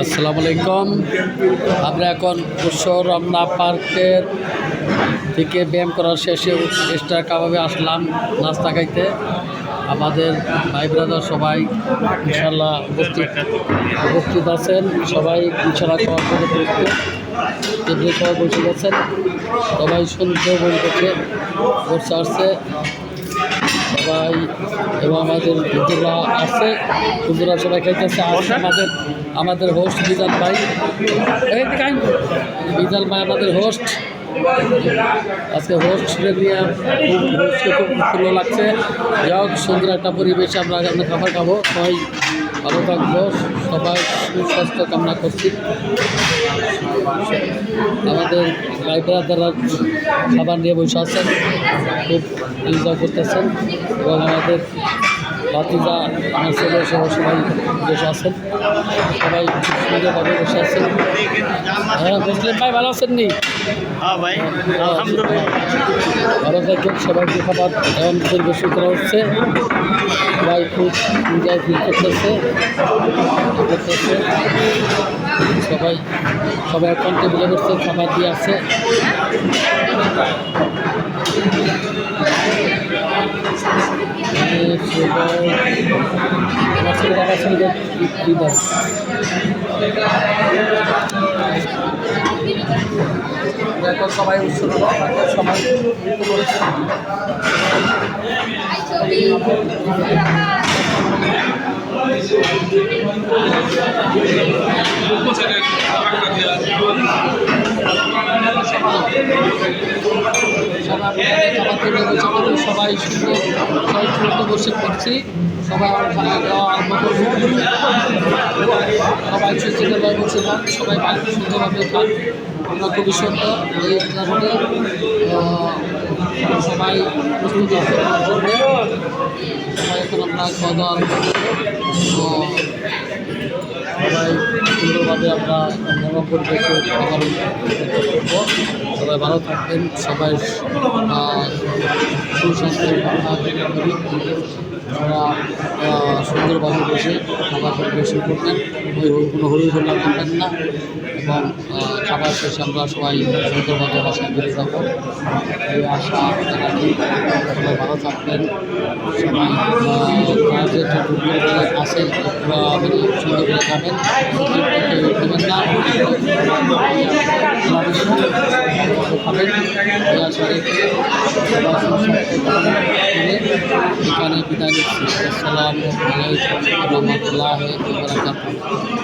আসসালামু আলাইকুম। আমরা এখন উৎসব রমনা পার্কের থেকে ব্যায়াম করার শেষে স্টার কাবাবে আসলাম নাস্তা খাইতে। আমাদের ভাই ব্রাদার সবাই ইনশাল্লাহ উপস্থিত আছেন। সবাই ইনশাল্লাহ খাওয়ার জন্য প্রস্তুত। টেবিলে সবাই বসে গেছেন, সবাই সুন্দর বসে আসছে সবাই, এবং আমাদের বন্ধুরা আসছে, বন্ধুরা সবাই খাইতেছে। আমাদের হোস্ট বিজাল ভাই, আমাদের হোস্ট আজকে হোস্টে নিয়ে খুব ভালো লাগছে। যাই হোক, সুন্দর একটা পরিবেশে আমরা খাবার খাবো। সবাই ভালো থাকবো, সবাই সুস্বাস্থ্য কামনা করছি। আমাদের ভাইরা যারা খাবার নিয়ে বসে আছেন, খুব এনজয় করতেছেন, এবং আমাদের ভাতিজা আমার ছেলে সহ সবাই বসে আছেন, সবাই সুন্দরভাবে বসে আছেন। হ্যাঁ, মুসলিম ভাই ভালো আছেন নি? হ্যাঁ ভাই, আলহামদুলিল্লাহ ভালো থাকবেন। সবাইকে খাবার এমন পরিবেশন করা হচ্ছে, সবাই খুব এনজয় ফিল করতেছে। সবাই এখন টেবিলে বসছে, খাবার দিয়ে আছে। এখন সবাই উৎসব সবাই সবাই সুন্দর বসে করছি, সবাই আরম্ভ করবো। সবাই সুন্দরভাবে বসেছিলাম, সবাই সুন্দরভাবে খান। আমরা খুবই সুন্দর এই কারণে সবাই প্রস্তুত আছে জন্যে। সবাই এখন আমরা খাওয়া দাওয়া আরম্ভ করবো। সবাই সুন্দরভাবে আমরা মনোরম পরিবেশে খাবার করবো। সবাই ভালো থাকবেন, সবাই সুস্বাস্থ্যের কামনা করি। আমরা সুন্দরভাবে বসে খাবার পরিবেশন করবেন, কোনো হলুদ হল্লা করবেন না, এবং খাবার শেষে আমরা সবাই সুন্দরভাবে বাসায় ফিরে যাবো এই আশা রাখি। সবাই ভালো থাকবেন, সবাই যে আসে সুন্দর করে খাবেন, দেবেন না, খাবেন এই আশা রেখে এখানে বিদায় নিচ্ছি। আসসালামু আলাইকুম ওয়া রাহমাতুল্লাহি ওয়া বারাকাতুহু।